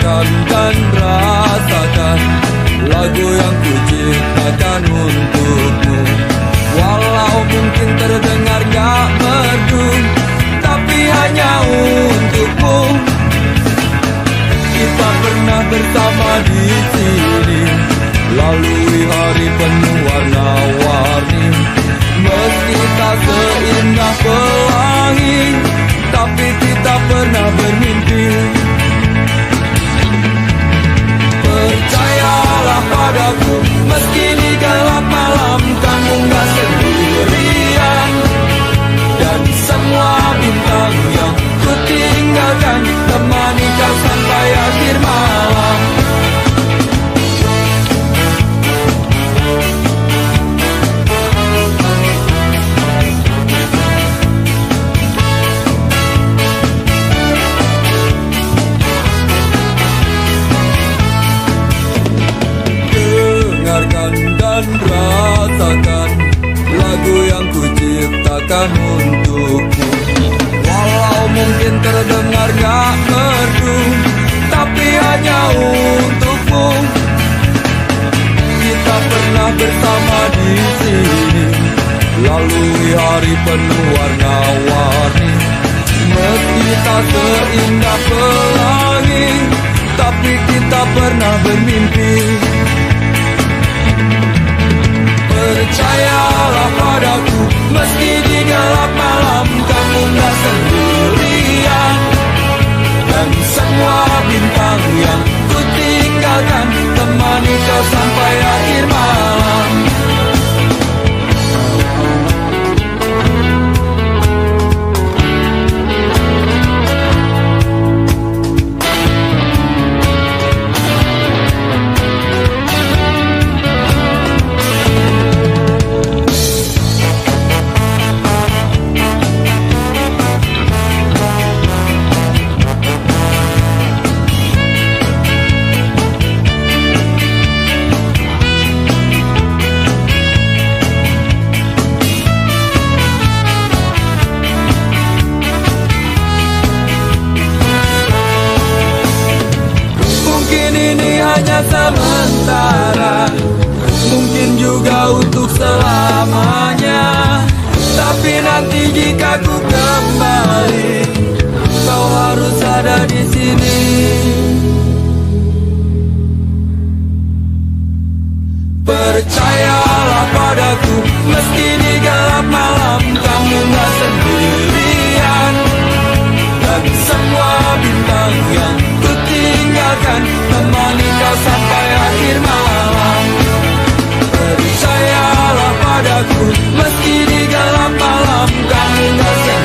Dengarkan dan rasakan lagu yang ku ciptakan untukmu. Walau mungkin terdengar gak merdu, tapi hanya untukmu. Kita pernah bersama di sini, lalui hari penuh warna-warni. Meski tak seindah pelangi, tapi kita pernah bermimpi. Percayalah padaku, meski di gelap malam kamu gak sendirian. Dan semua bintang yang ku tinggalkan temani kau sampai akhir malam. Dengarkan dan rasakan lagu yang ku ciptakan untukmu. Walau mungkin terdengar gak merdu, tapi hanya untukmu. Kita pernah bersama di sini, lalui hari penuh warna-warni. Meski tak seindah pelangi, tapi kita pernah bermimpi. Percayalah padaku, meski di gelap malam kamu gak sendirian. Dan semua bintang yang ku tinggalkan temani kau sampai akhir malam. Hanya sementara, mungkin juga untuk selamanya. Tapi nanti jika ku kembali, kau harus ada di sini. Percayalah padaku, meski di gelap malam kamu gak sendirian. Dan semua bintang yang ku tinggalkan temani kau sampai akhir malam. Percayalah padaku, meski di gelap malam kamu gak sendirian.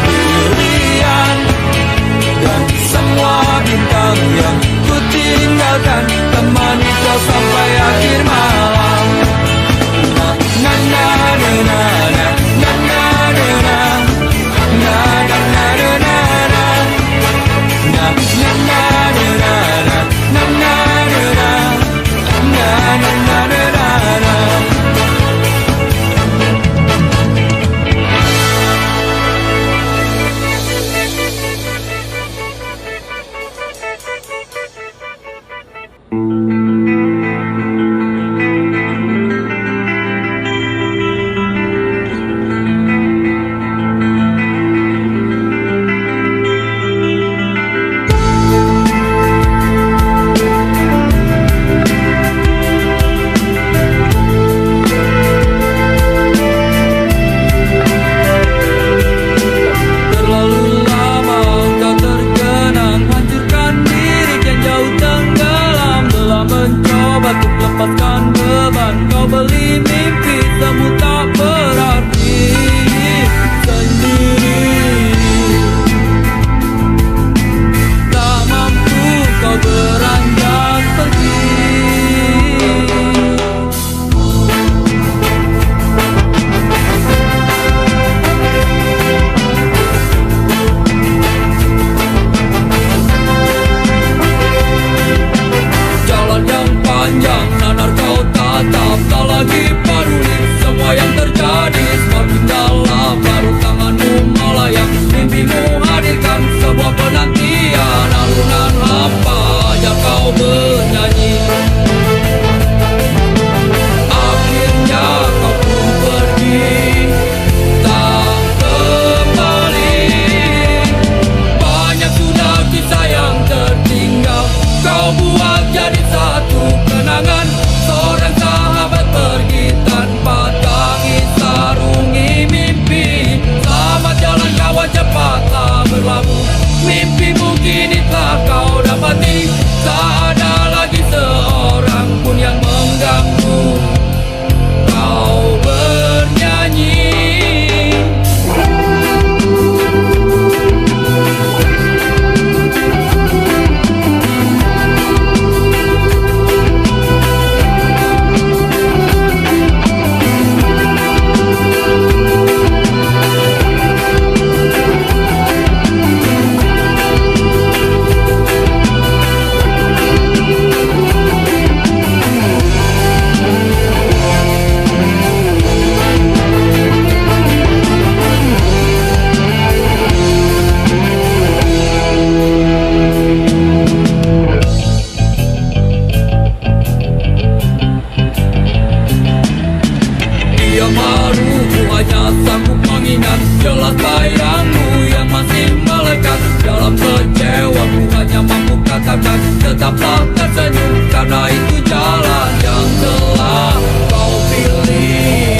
dalam kecewa ku hanya mampu katakan tetaplah tersenyum, karena itu jalan yang telah kau pilih.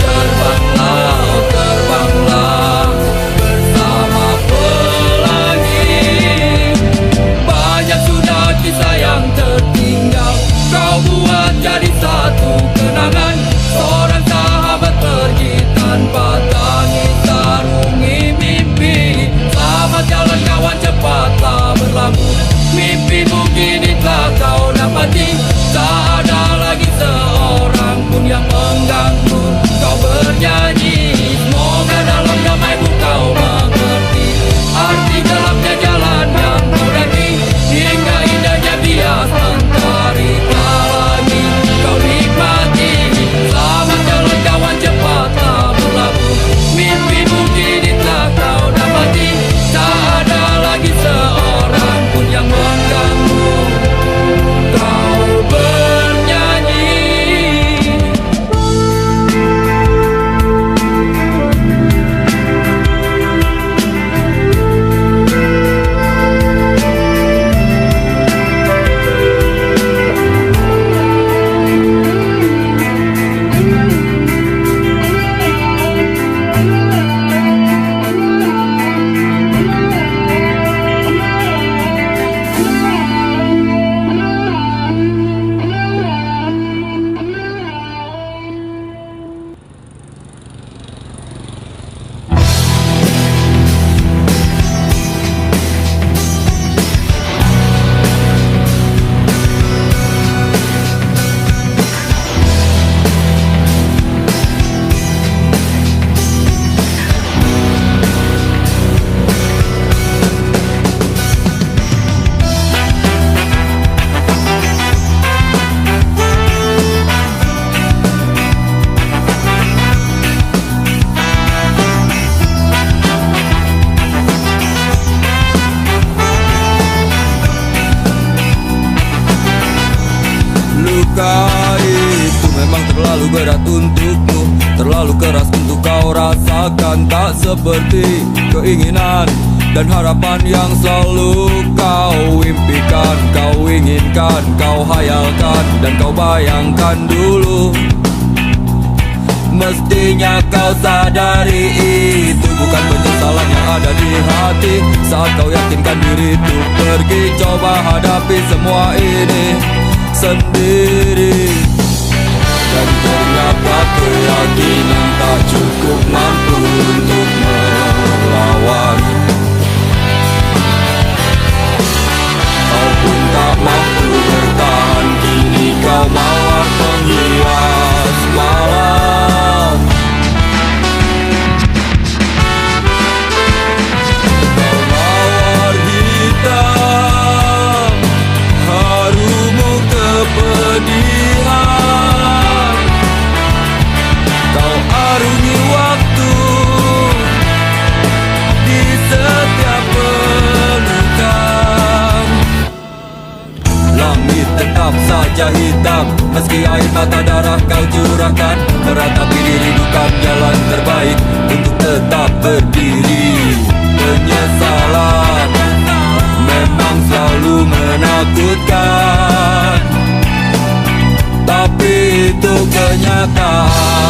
Terbanglah, oh terbanglah bersama pelangi. Banyak sudah kisah yang tertinggal, kau buat jadi satu kenangan. Seorang sahabat pergi tanpa tangis sarungi mimpi. Selamat jalan kawan, cepatlah berlabuh. Mimpimu kini telah kau dapati. Tak ada lagi seorang pun yang mengganggu kau bernyanyi. Semoga dalam damaimu kau mengerti arti gelapnya jalan yang kau daki, hingga indahnya bias mentari pelangi kau nikmati. Selamat jalan kawan, cepatlah berlabuh. Mimpimu kini telah kau dapati. Tak ada lagi seorang pun yang mengganggu kau bernyanyi. Luka itu memang terlalu berat untukmu, terlalu keras untuk kau rasakan. Tak seperti keinginan dan harapan yang selalu kau impikan, kau inginkan, kau hayalkan, dan kau bayangkan dulu. Mestinya kau sadari itu bukan penyesalan yang ada di hati. Saat kau yakinkan diri untuk pergi, coba hadapi semua ini sendiri. Dan ternyata keyakinan tak cukup mampu untuk melawan. Kau pun tak mampu bertahan, kini kau mawar penghias malam. Kau mawar hitam, harumu kepedihan. Kau arungi waktu di setiap pelukan. Langit tetap saja hitam, meski air mata darah kau curahkan. Meratapi diri bukan jalan terbaik untuk tetap berdiri. Penyesalan memang selalu menakutkan, tapi itu kenyataan.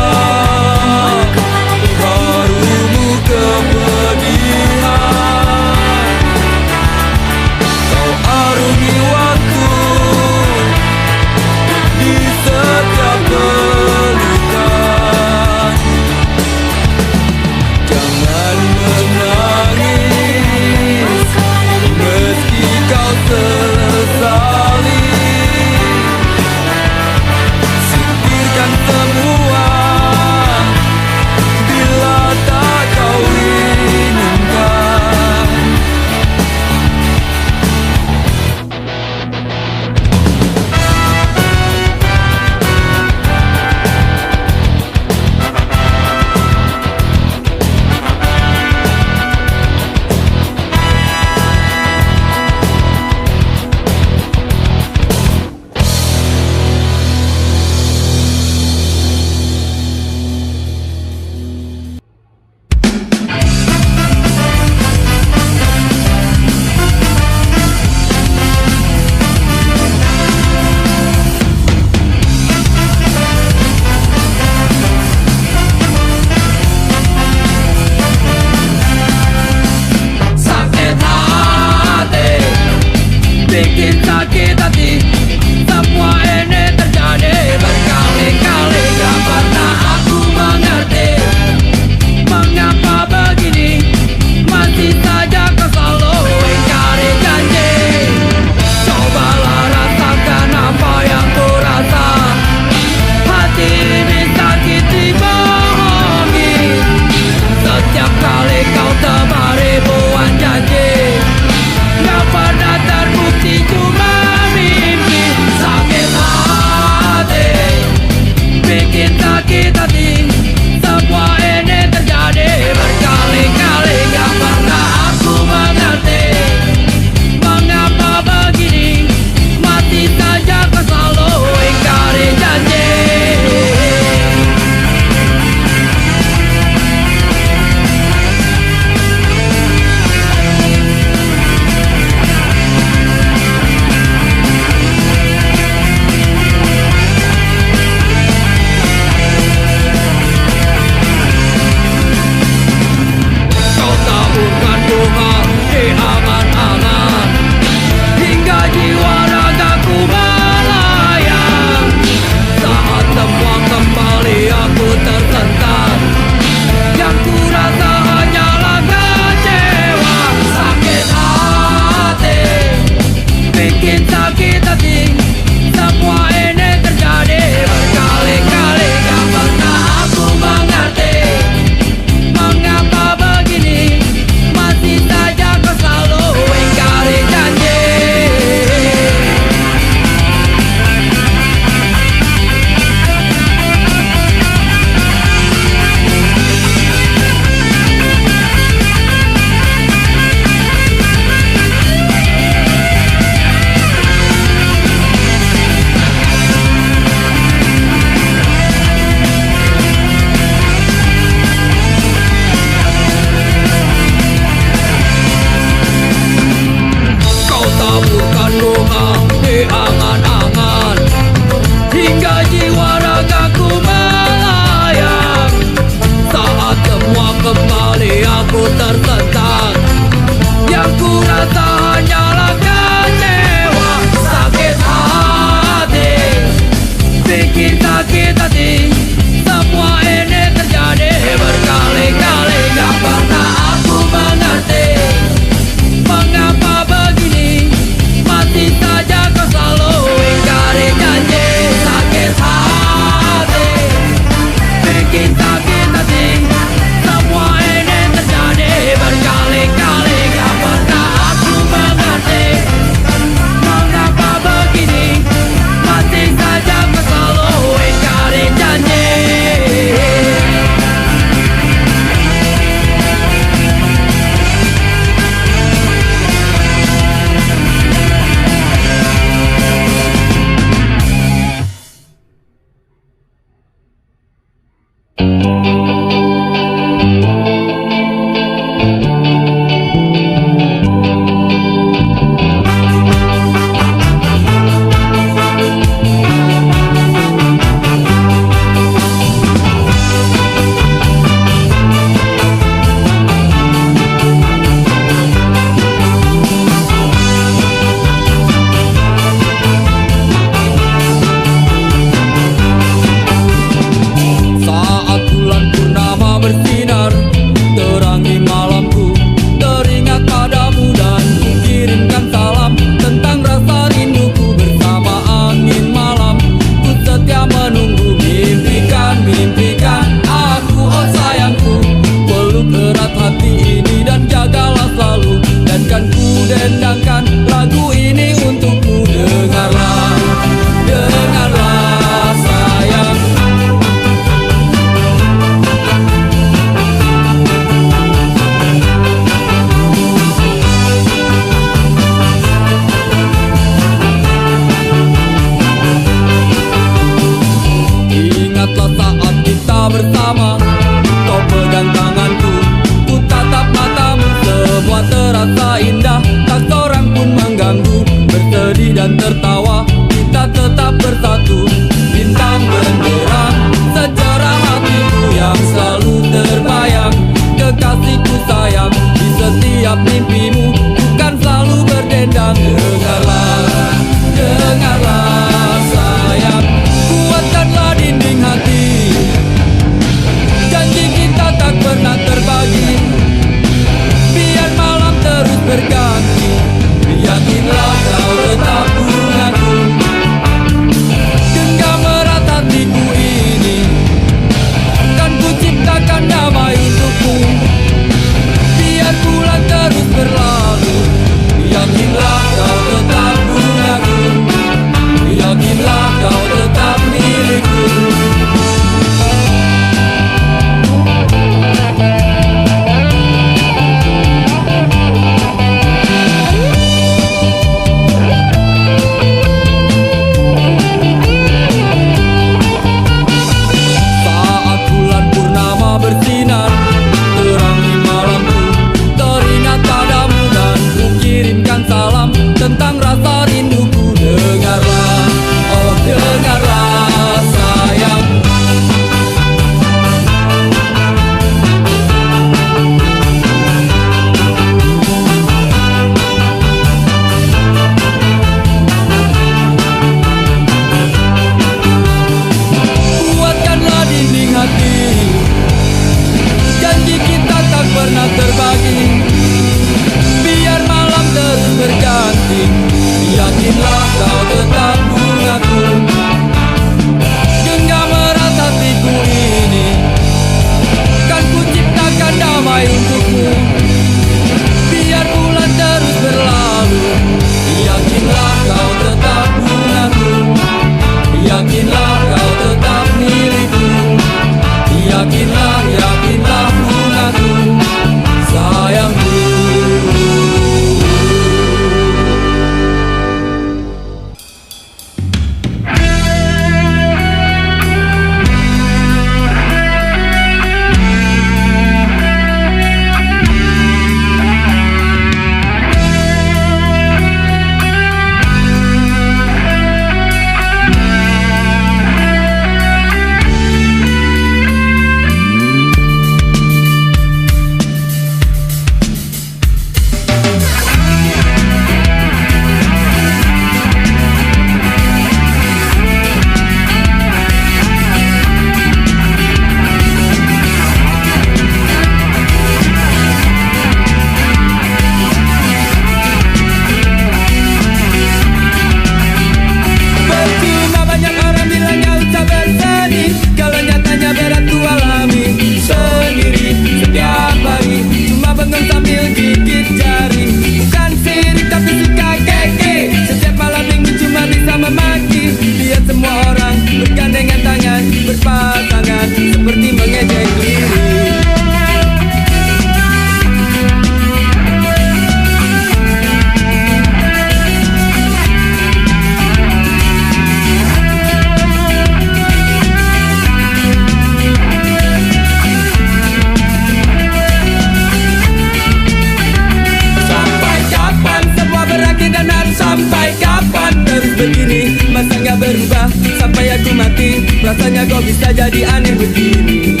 berubah sampai aku mati. Rasanya kok bisa jadi aneh begini.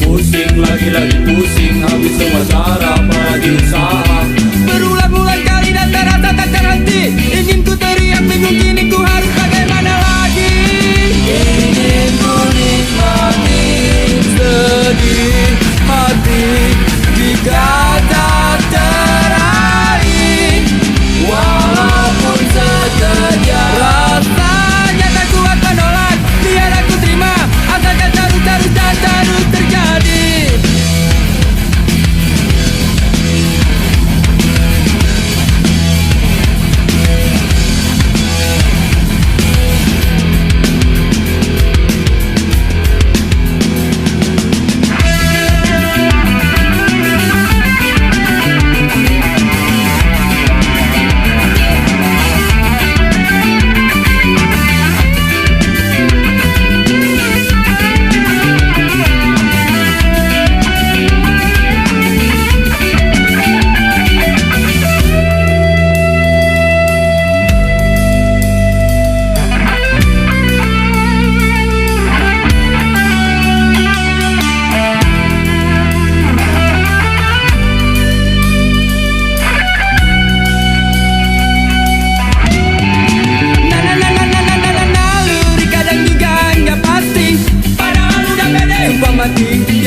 Pusing lagi pusing, habis semua cara apalagi usaha. Berulang-ulang kali dan terasa tak terhenti. Ingin ku teriak bingung kini ku harus bagaimana lagi. Ingin ku nikmati sedih hati jika tak teraih, walaupun sekejap. Rasanya tak kuat menolak, biar aku terima. Asalkan terus dan terus terjadi.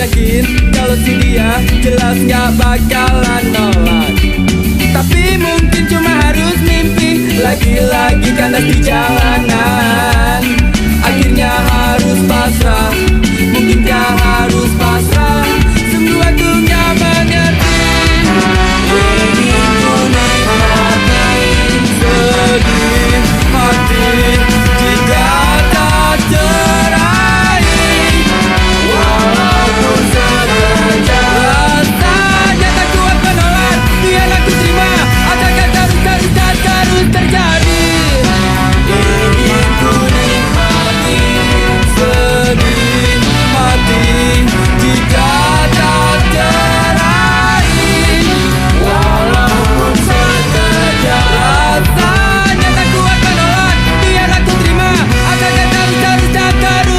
Yakin kalau si dia jelas gak bakalan nolak. Tapi mungkin cuma harus mimpi. Lagi-lagi kandas di jalanan. Akhirnya harus pasrah. Mungkinkah harus pasrah? Sungguh aku gak mengerti. Ingin ku nikmati sedih hati jika tak teraih, walaupun sekejap. Rasanya tak kuat menolak, biar aku terima. Asalkan terus terjadi. Ingin ku nikmati sedih hati jika tak teraih, walaupun sekejap. Rasanya tak kuat menolak, biar aku terima. Asalkan terus terjadi.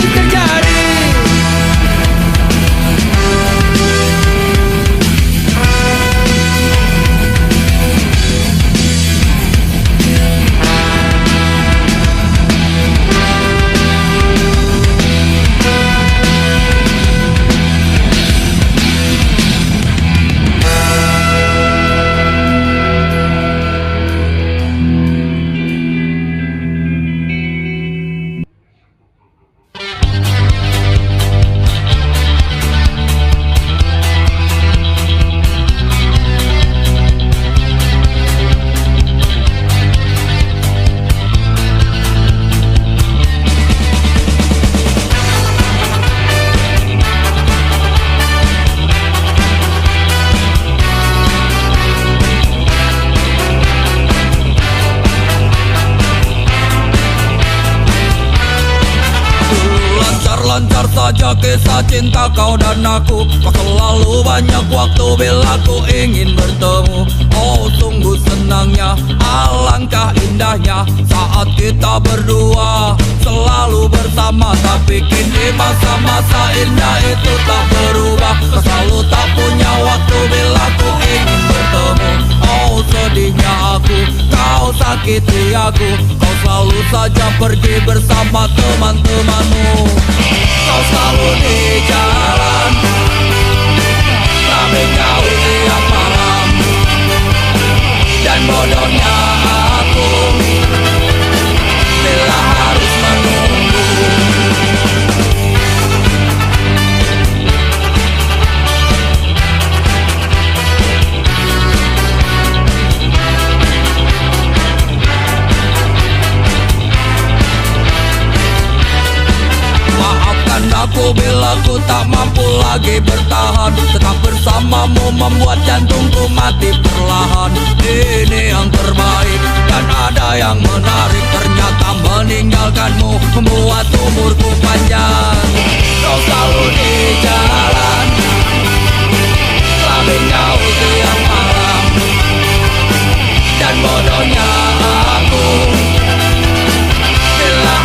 Lancar saja kisah cinta kau dan aku. Kau selalu banyak waktu bila ku ingin bertemu. Oh sungguh senangnya, alangkah indahnya saat kita berdua selalu bersama. Tapi kini masa-masa indah itu tak berubah. Kau selalu tak punya waktu bila ku ingin bertemu. Oh sedihnya aku, kau sakiti aku. Kau selalu saja pergi bersama teman-temanmu. Kau selalu di jalan, tapi kau tiap malam. Dan bodohnya aku bila harus menunggu. Aku bila ku tak mampu lagi bertahan. Tetap bersamamu membuat jantungku mati perlahan. Ini yang terbaik dan ada yang menarik. Ternyata meninggalkanmu membuat umurku panjang. Kau selalu di jalan, tapi kau tiap malam. Dan bodohnya aku bila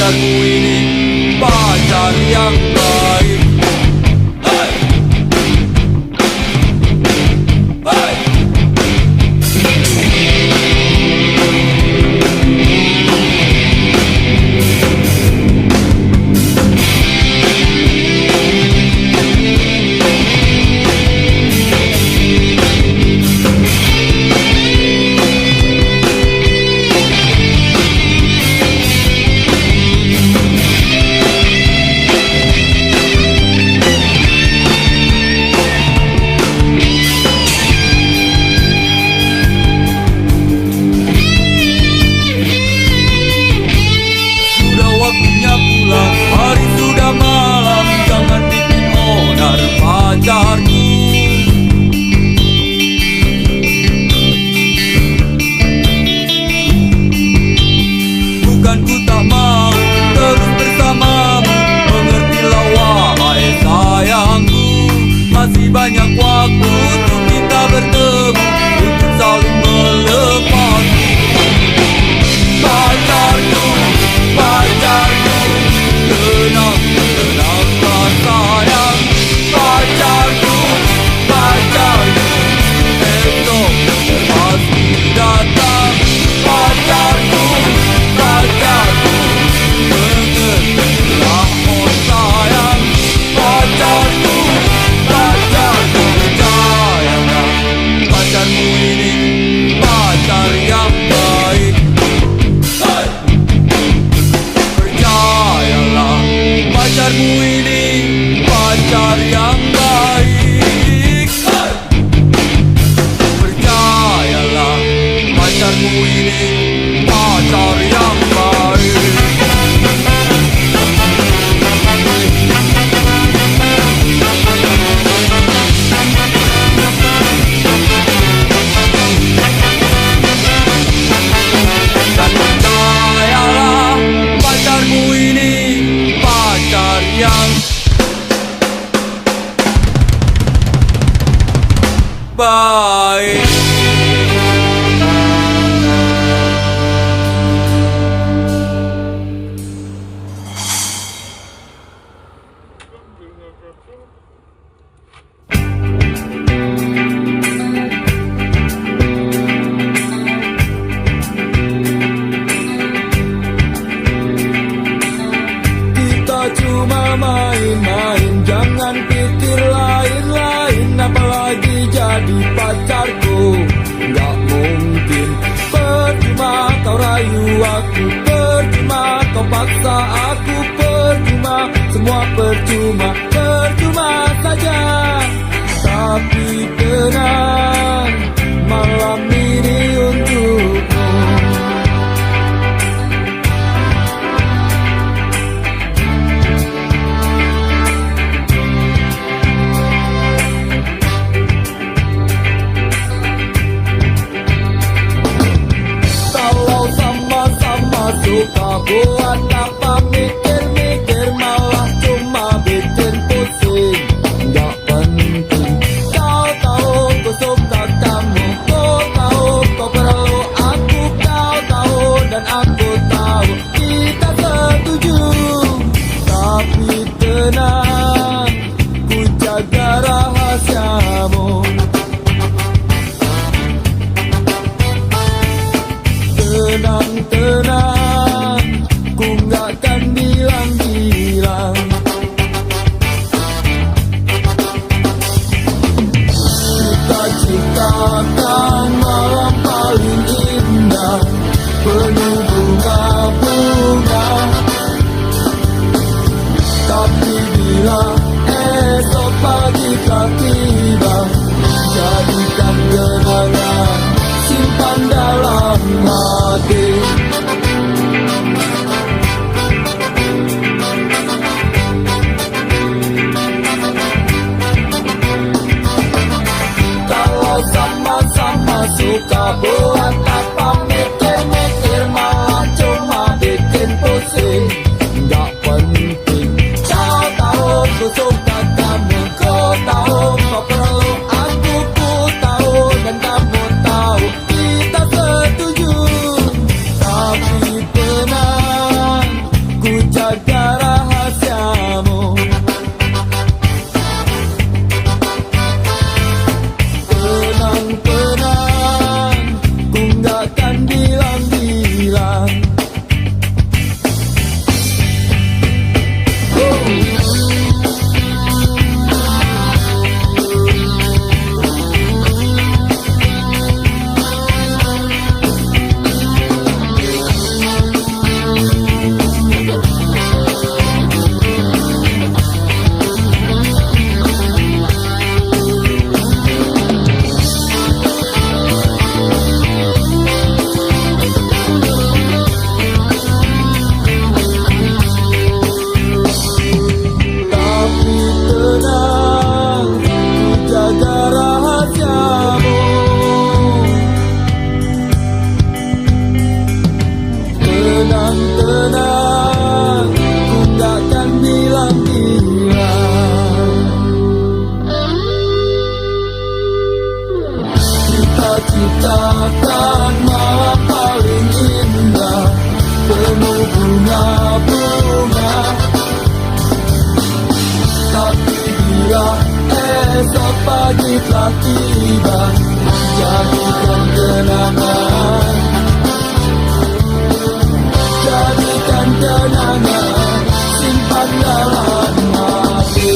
pacarmu ini pacar yang baik. Hey! Hey! Hari sudah malam, jangan bikin onar pacarku. Bukan ku tak mau terus bersamamu, mengertilah wahai sayangku. Masih banyak waktu untuk kita bertemu, untuk saling melepas. Pacarku, pacarku, tenang, tenanglah sayang. Pacarku, pacarku, esok pasti datang. Pacarku, pacarku, mengertilah oh sayang. Pacarku, pacarku, percayalah, pacarmu ini pacar yang baik. Percayalah, pacarmu ini pacar yang baik. Percayalah, pacarmu ini pacar yang baik. Dan percayalah, pacarmu ini pacar yang baik. Kita cuma main-main, jangan pikir lain-lain. Apalagi jadi pacarku, nggak mungkin. Percuma kau rayu aku, percuma kau paksa aku, percuma, semua percuma, percuma saja. Tapi tenang, malam ini untukmu. Suka buat apa mikir-mikir, malah cuma bikin pusing. Gak penting. Kau tahu ku suka kamu, kau tahu kau perlu aku, kau tahu dan aku tahu kita setuju. Tapi tenang, ku jaga rahasiamu. Tenang, tenang, ku nggak akan bilang-bilang. Kita ciptakan malam paling indah, penuh bunga-bunga. Tapi bila esok pagi telah tiba, jadikan kenangan, simpan dalam hati. Kalau sama-sama suka buat apa mikir-mikir, malah cuma bikin pusing. Gak penting. Kau tahu ku suka kamu, kau tahu kau perlu aku, ku tahu dan kamu tahu kita setuju. Tapi tenang, ku jalan Nabi.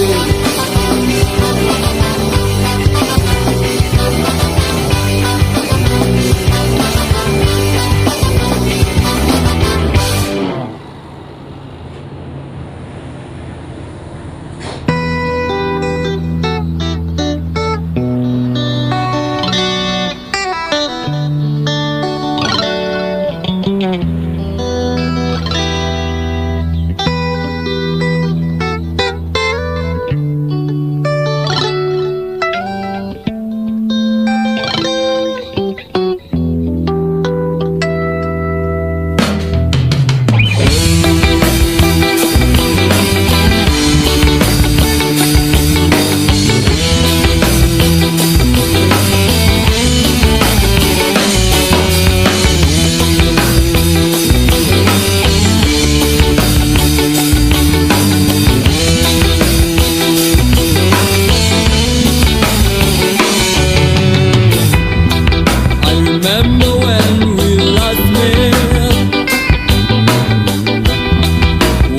Remember when we last met,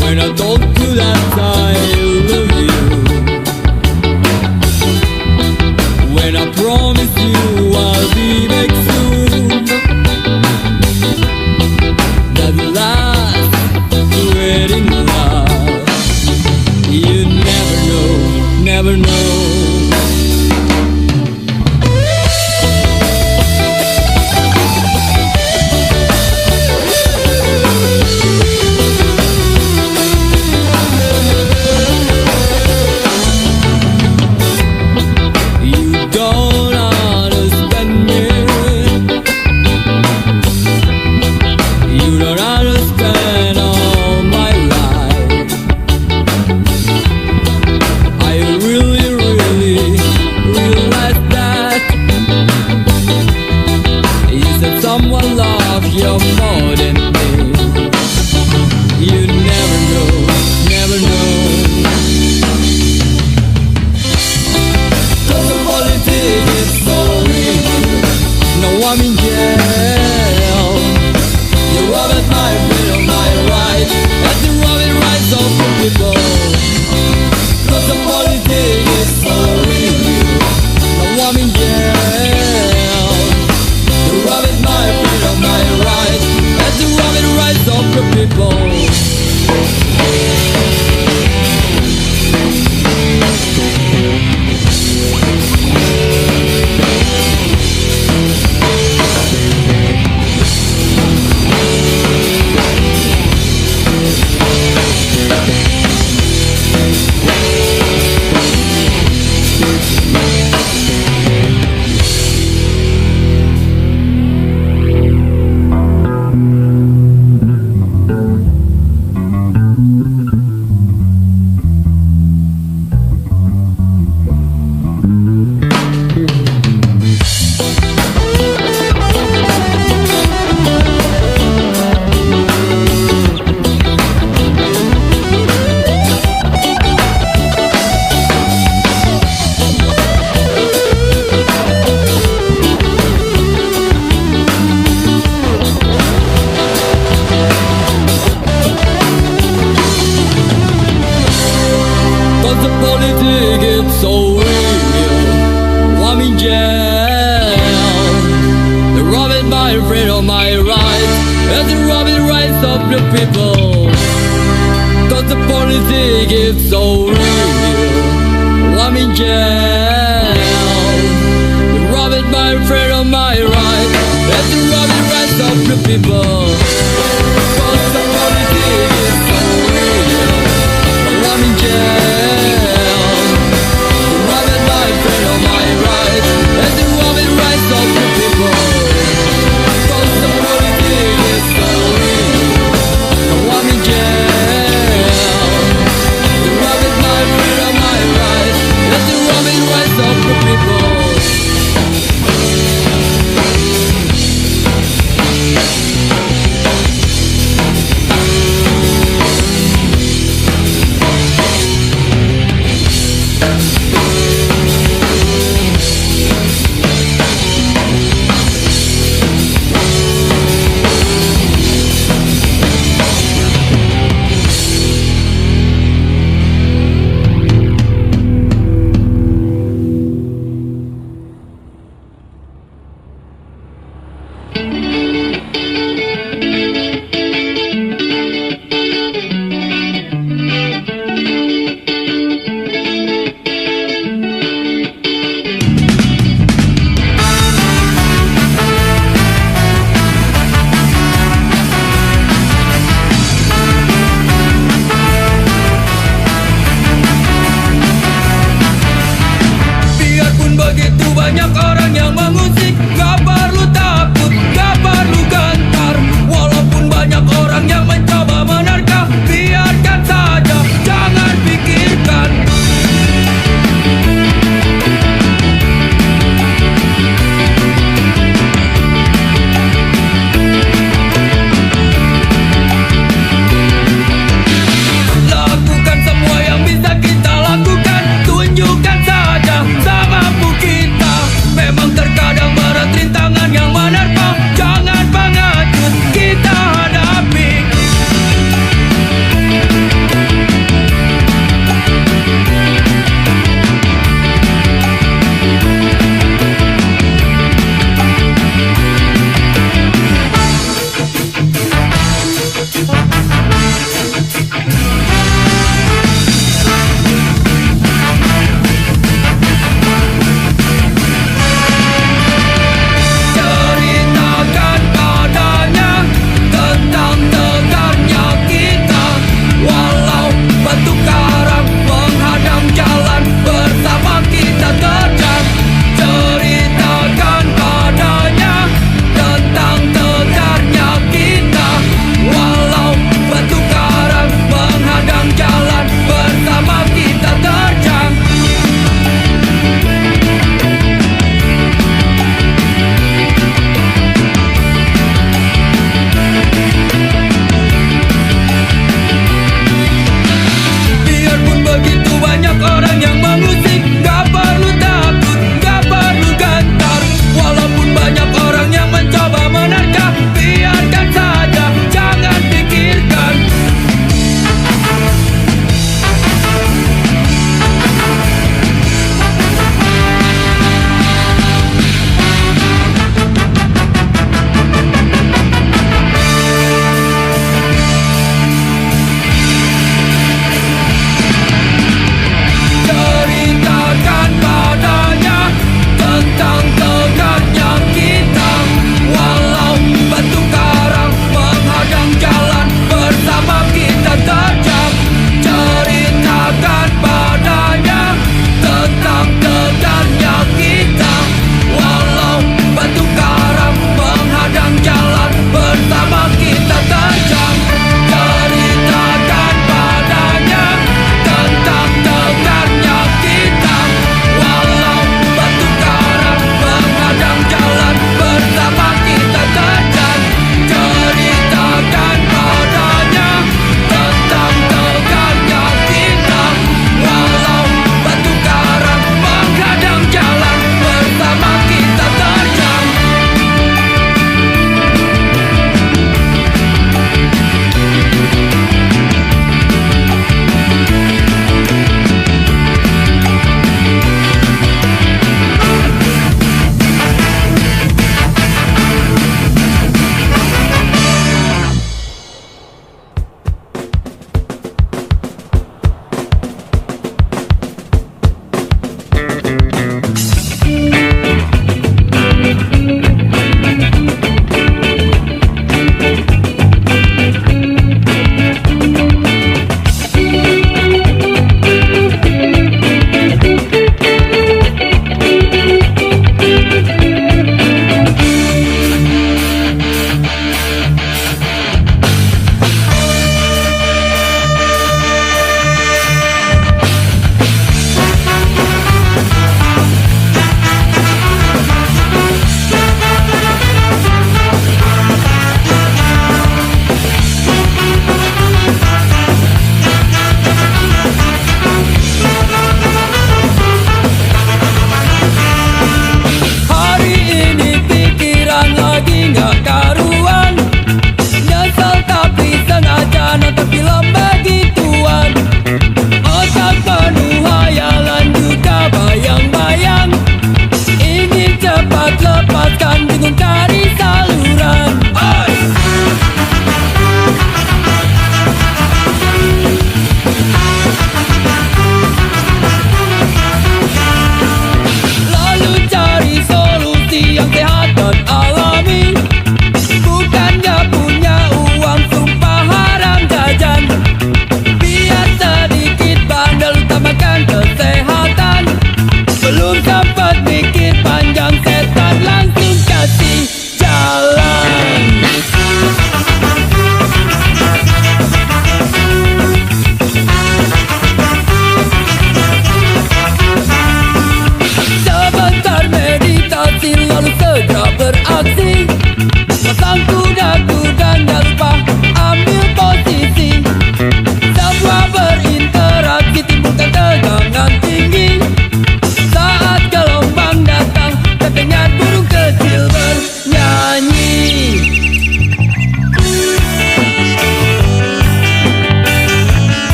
when I told you that I love you, when I promised you I'll be back soon. That last wedding love, you never know, never know. Someone love you more than me. You never know, never know. 'Cause the politics is so real. Now I'm in jail. You robbed my freedom, my right, and you robbed rights of the people. 'Cause the politics is so real. Now I'm in jail. You robbed my freedom, my right, and you robbed rights of the people. The politics is so real. I'm in jail. They robbed my freedom, my rights, and they robbed rights of the people. 'Cause the politics is so real. I'm in jail. They robbed my freedom, my rights, and they robbed rights of the people. 'Cause the politics is so real. I'm in jail. Let the Robin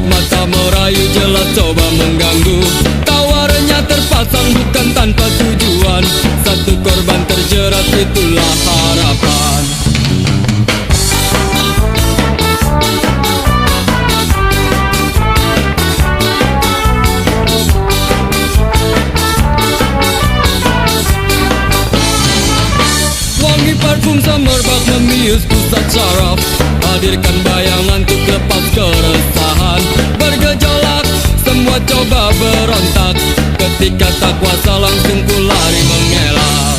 mata merayu jelas coba mengganggu. Tawarannya terpasang bukan tanpa tujuan. Satu korban terjerat itulah harapan. Wangi parfum semerbak membius pusat saraf. Hadirkan bayangan untuk lepas keresahan. Bergejolak, semua coba berontak. Ketika tak kuasa langsung ku lari mengelak.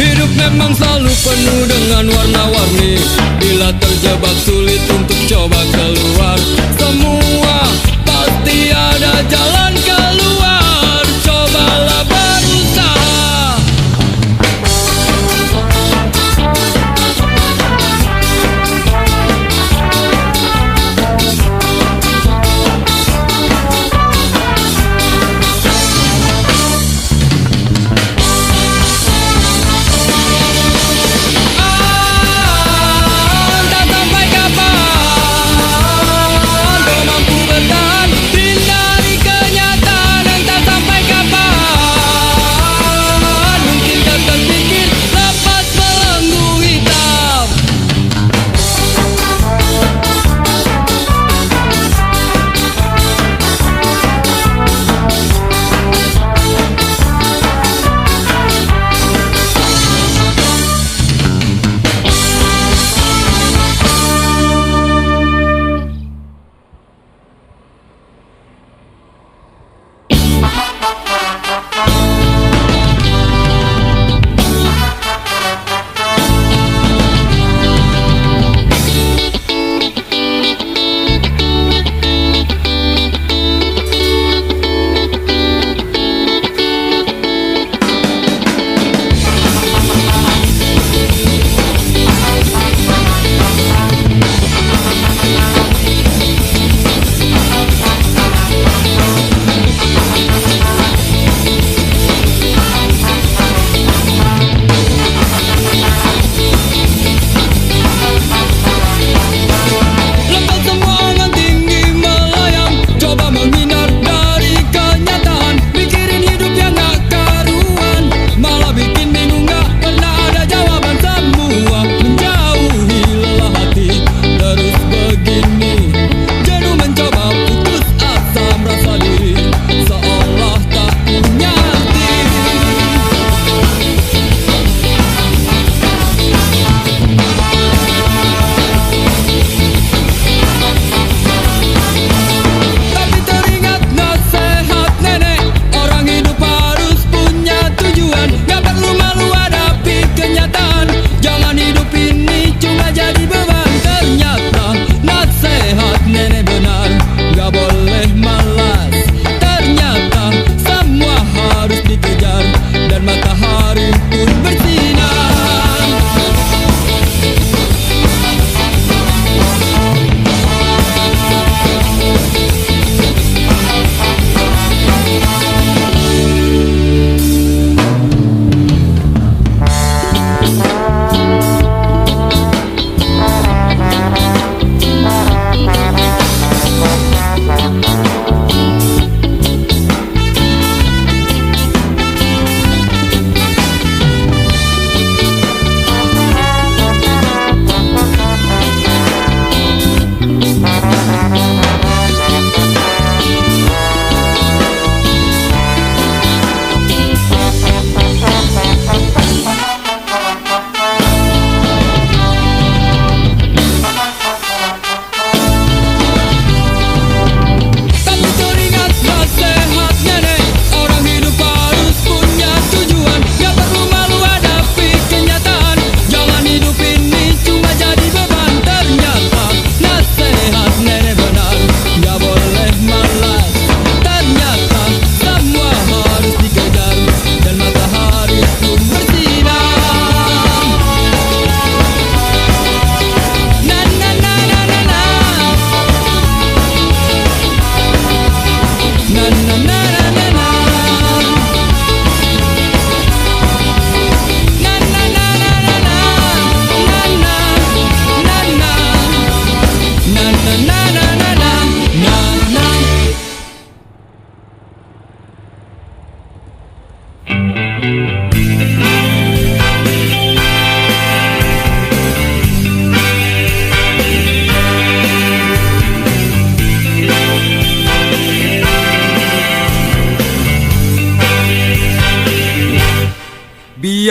Hidup memang selalu penuh dengan warna-warni. Bila terjebak sulit untuk coba keluar. Semua pasti ada jalan keluar. Cobalah berusaha.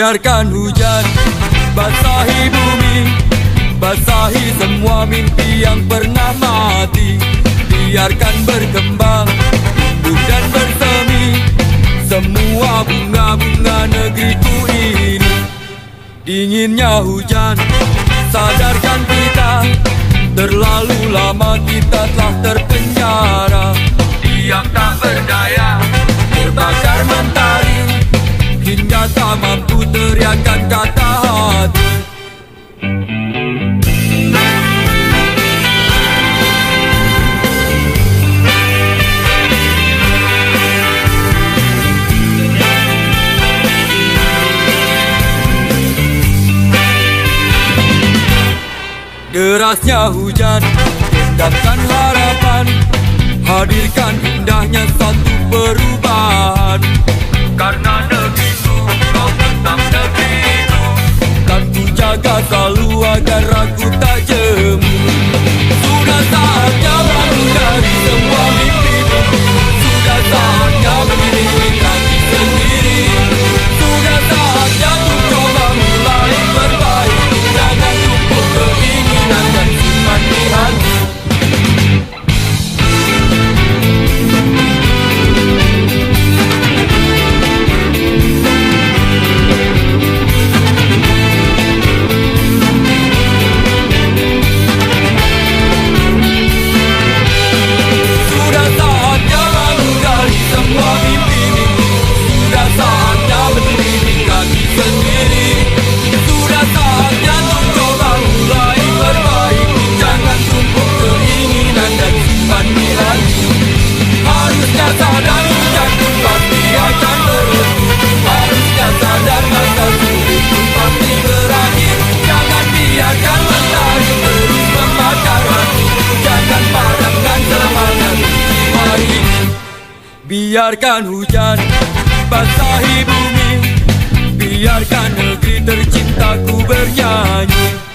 Biarkan hujan basahi bumi, basahi semua mimpi yang pernah mati. Biarkan berkembang, tumbuh dan bersemi semua bunga-bunga negeriku ini. Dinginnya hujan sadarkan kita, terlalu lama kita telah terpenjara. Diam tak berdaya, terbakar mentari, hingga tak mampu teriakan kata hati. Derasnya hujan, endapkan harapan, hadirkan indahnya satu perubahan. Karena negeriku, kau tetap negeriku, kan ku jaga selalu agar aku tak jemu. Sudah saatnya bangun dari semua mimpimu, sudah saatnya berdiri kaki sendiri, sudah saatnya untuk coba mulai perbaiki. Jangan tumpuk keinginan dan simpan di hati. Biarkan hujan basahi bumi, biarkan negeri tercintaku bernyanyi.